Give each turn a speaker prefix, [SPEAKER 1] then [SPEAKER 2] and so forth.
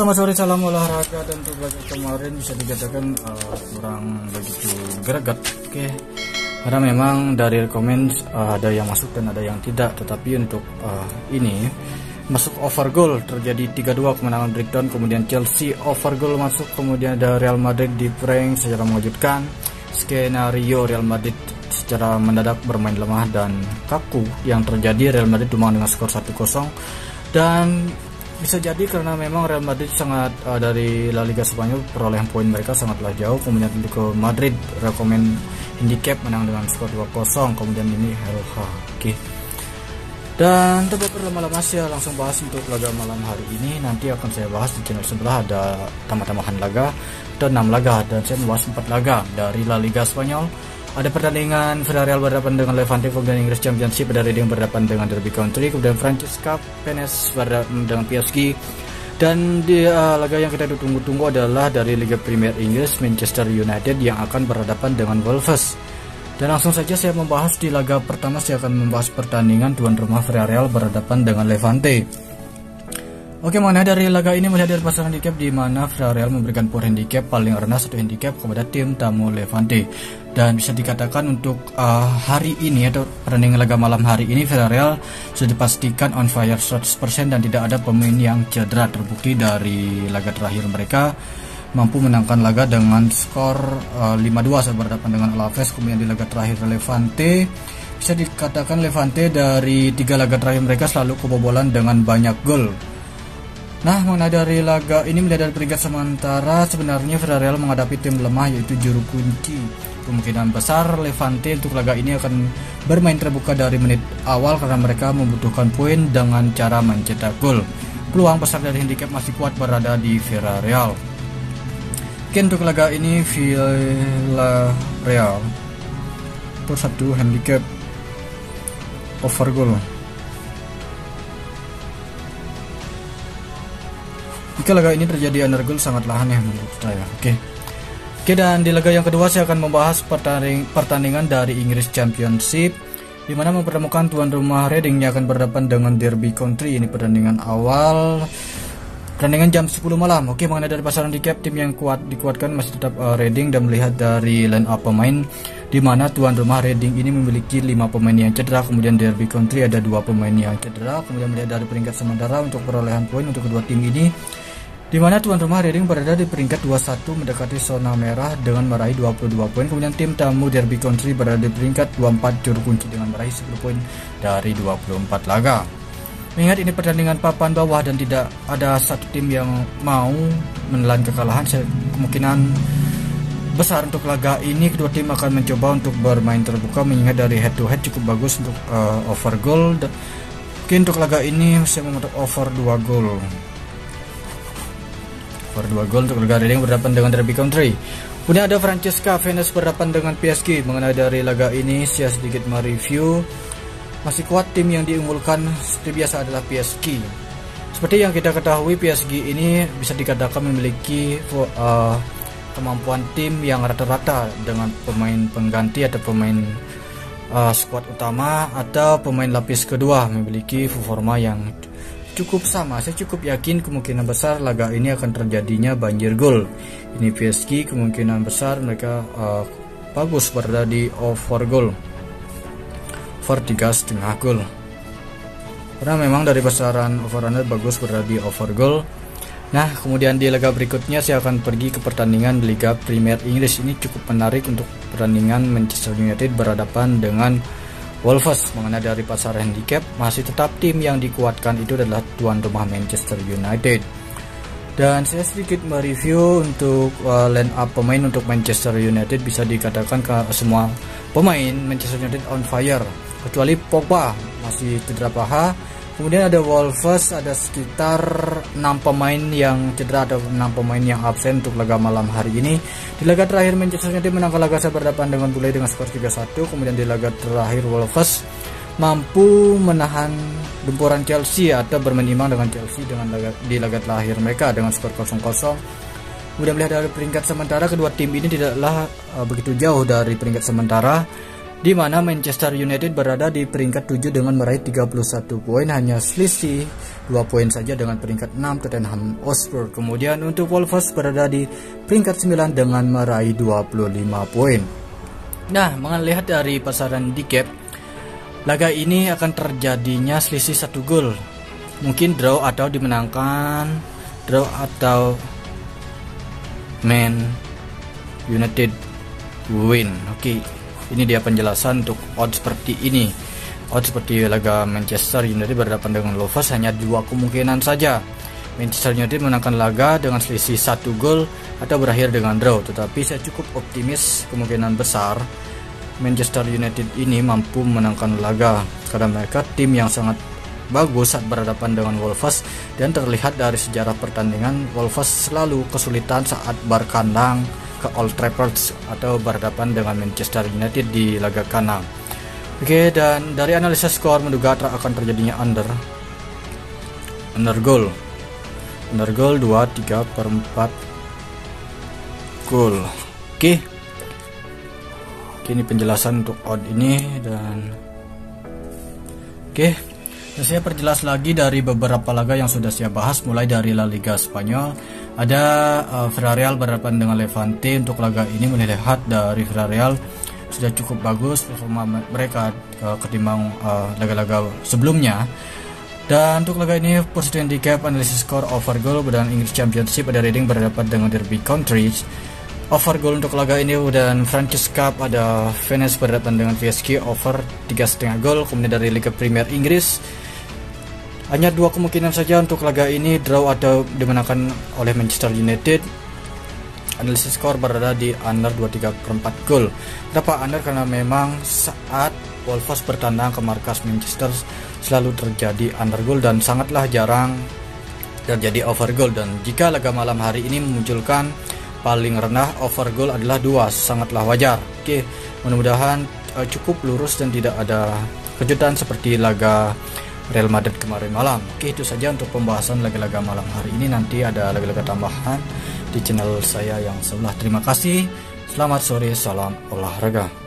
[SPEAKER 1] Selamat sore, salam olahraga. Dan untuk laga kemarin bisa dikatakan kurang begitu greget, oke. Karena memang dari komen ada yang masuk dan ada yang tidak. Tetapi untuk ini masuk over goal, terjadi 3-2 kemenangan Brighton. Kemudian Chelsea over goal masuk, kemudian ada Real Madrid di prank secara mengejutkan. Skenario Real Madrid secara mendadak bermain lemah dan kaku yang terjadi. Real Madrid menang dengan skor 1-0. Dan bisa jadi karena memang Real Madrid sangat dari La Liga Spanyol perolehan poin mereka sangatlah jauh. Kemudian untuk ke Madrid rekomen handicap menang dengan skor 2-0. Kemudian ini LH. Oke. Dan tanpa berlama-lama saya langsung bahas untuk laga malam hari ini. Nanti akan saya bahas di channel sebelah ada tambah-tambahan laga. Ada 6 laga dan saya membahas 4 laga dari La Liga Spanyol. Ada pertandingan Villarreal berhadapan dengan Levante, kemudian Inggris Championship ada Reading berhadapan dengan Derby County, kemudian Prancis Cup Rennes berhadapan dengan PSG. Dan di laga yang kita tunggu-tunggu adalah dari Liga Premier Inggris, Manchester United yang akan berhadapan dengan Wolves. Dan langsung saja saya membahas di laga pertama. Saya akan membahas pertandingan tuan rumah Villarreal berhadapan dengan Levante. Oke, mengenai dari laga ini melihat dari pasaran handicap di mana Villarreal memberikan power handicap paling rendah 1 handicap kepada tim tamu Levante. Dan bisa dikatakan untuk hari ini atau pertandingan laga malam hari ini Villarreal sudah dipastikan on fire 100% dan tidak ada pemain yang cedera. Terbukti dari laga terakhir mereka mampu menangkan laga dengan skor 5-2 saat berhadapan dengan Alaves. Kemudian di laga terakhir Levante, bisa dikatakan Levante dari 3 laga terakhir mereka selalu kebobolan dengan banyak gol. Nah, mengenai dari laga ini melihat dari peringkat sementara, sebenarnya Villarreal menghadapi tim lemah yaitu juru kunci. Kemungkinan besar Levante untuk laga ini akan bermain terbuka dari menit awal karena mereka membutuhkan poin dengan cara mencetak gol. Peluang besar dari handicap masih kuat berada di Villarreal. Oke, untuk laga ini Villarreal per 1 handicap over goal. Jika laga ini terjadi under goal sangatlah aneh menurut saya. Oke, dan di laga yang kedua saya akan membahas pertandingan dari Inggris Championship, di mana mempertemukan tuan rumah Reading yang akan berhadapan dengan Derby County. Ini pertandingan awal, pertandingan jam 10 malam. Oke, mengenai dari pasaran handicap, tim yang dikuatkan masih tetap Reading. Dan melihat dari line up pemain, di mana tuan rumah Reading ini memiliki 5 pemain yang cedera, kemudian Derby County ada 2 pemain yang cedera. Kemudian melihat dari peringkat sementara untuk perolehan poin untuk kedua tim ini, di mana tuan rumah Reading berada di peringkat 21 mendekati zona merah dengan meraih 22 poin. Kemudian tim tamu Derby County berada di peringkat 24 juru kunci dengan meraih 10 poin dari 24 laga. Mengingat ini pertandingan papan bawah dan tidak ada satu tim yang mau menelan kekalahan, kemungkinan besar untuk laga ini kedua tim akan mencoba untuk bermain terbuka. Mengingat dari head to head cukup bagus untuk over goal. Mungkin untuk laga ini saya memutuskan over 2 gol. Over 2 gol untuk laga Reading berhadapan dengan Derby County. Kemudian ada Prancis Cup Rennes berhadapan dengan PSG. Mengenai dari laga ini saya sedikit mereview. Masih kuat tim yang diunggulkan seperti biasa adalah PSG. Seperti yang kita ketahui, PSG ini bisa dikatakan memiliki kemampuan tim yang rata-rata dengan pemain pengganti atau pemain skuad utama atau pemain lapis kedua memiliki performa yang cukup sama. Saya cukup yakin kemungkinan besar laga ini akan terjadinya banjir gol. Ini PSG kemungkinan besar mereka bagus berada di over goal, over 3,5 gol. Karena memang dari besaran over under bagus berada di over goal. Nah, kemudian di laga berikutnya saya akan pergi ke pertandingan Liga Premier Inggris. Ini cukup menarik untuk pertandingan Manchester United berhadapan dengan Wolves. Mengenai dari pasar handicap masih tetap tim yang dikuatkan itu adalah tuan rumah Manchester United. Dan saya sedikit mereview untuk line up pemain untuk Manchester United. Bisa dikatakan semua pemain Manchester United on fire kecuali Pogba masih cedera paha. Kemudian ada Wolves, ada sekitar 6 pemain yang cedera atau 6 pemain yang absen untuk laga malam hari ini. Di laga terakhir Manchester United menangkan laga saat berhadapan dengan Burnley dengan skor 3-1. Kemudian di laga terakhir Wolves mampu menahan gempuran Chelsea atau bermain imbang dengan Chelsea di laga terakhir mereka dengan skor 0-0. Kemudian melihat dari peringkat sementara, kedua tim ini tidaklah begitu jauh dari peringkat sementara. di mana Manchester United berada di peringkat 7 dengan meraih 31 poin, hanya selisih 2 poin saja dengan peringkat 6 Tottenham Hotspur. Kemudian untuk Wolves berada di peringkat 9 dengan meraih 25 poin. Nah, melihat dari pasaran handicap, laga ini akan terjadinya selisih 1 gol. Mungkin draw atau dimenangkan, draw atau Man United win. Oke. Ini dia penjelasan untuk odds seperti ini. Odds seperti laga Manchester United berhadapan dengan Wolves hanya 2 kemungkinan saja. Manchester United menangkan laga dengan selisih 1 gol atau berakhir dengan draw. Tetapi saya cukup optimis kemungkinan besar Manchester United ini mampu menangkan laga karena mereka tim yang sangat bagus saat berhadapan dengan Wolves, dan terlihat dari sejarah pertandingan Wolves selalu kesulitan saat berkandang ke Old Trafford atau berhadapan dengan Manchester United di laga kandang. Oke, dan dari analisis skor menduga akan terjadinya under goal 2/3/4 gol. Oke, ini penjelasan untuk odd ini, dan saya perjelas lagi dari beberapa laga yang sudah saya bahas, mulai dari La Liga Spanyol. Ada Villarreal berhadapan dengan Levante. Untuk laga ini melihat dari Villarreal sudah cukup bagus performa mereka ketimbang laga-laga sebelumnya. Dan untuk laga ini positif handicap analisis skor over goal, dan English Championship ada Reading berhadapan dengan Derby County. Over goal untuk laga ini, dan Franchise Cup ada Venice berhadapan dengan PSG over 3,5 gol. Kemudian dari Liga Premier Inggris hanya 2 kemungkinan saja untuk laga ini, draw atau dimenangkan oleh Manchester United. Analisis skor berada di under 2/3/4 gol. Kenapa under? Karena memang saat Wolves bertandang ke markas Manchester selalu terjadi under goal dan sangatlah jarang terjadi over goal. Dan jika laga malam hari ini memunculkan paling rendah over goal adalah 2, sangatlah wajar. Oke, mudah-mudahan cukup lurus dan tidak ada kejutan seperti laga Real Madrid kemarin malam. Oke, itu saja untuk pembahasan laga-laga malam hari ini. Nanti ada laga-laga tambahan di channel saya yang sebelah. Terima kasih. Selamat sore, salam olahraga.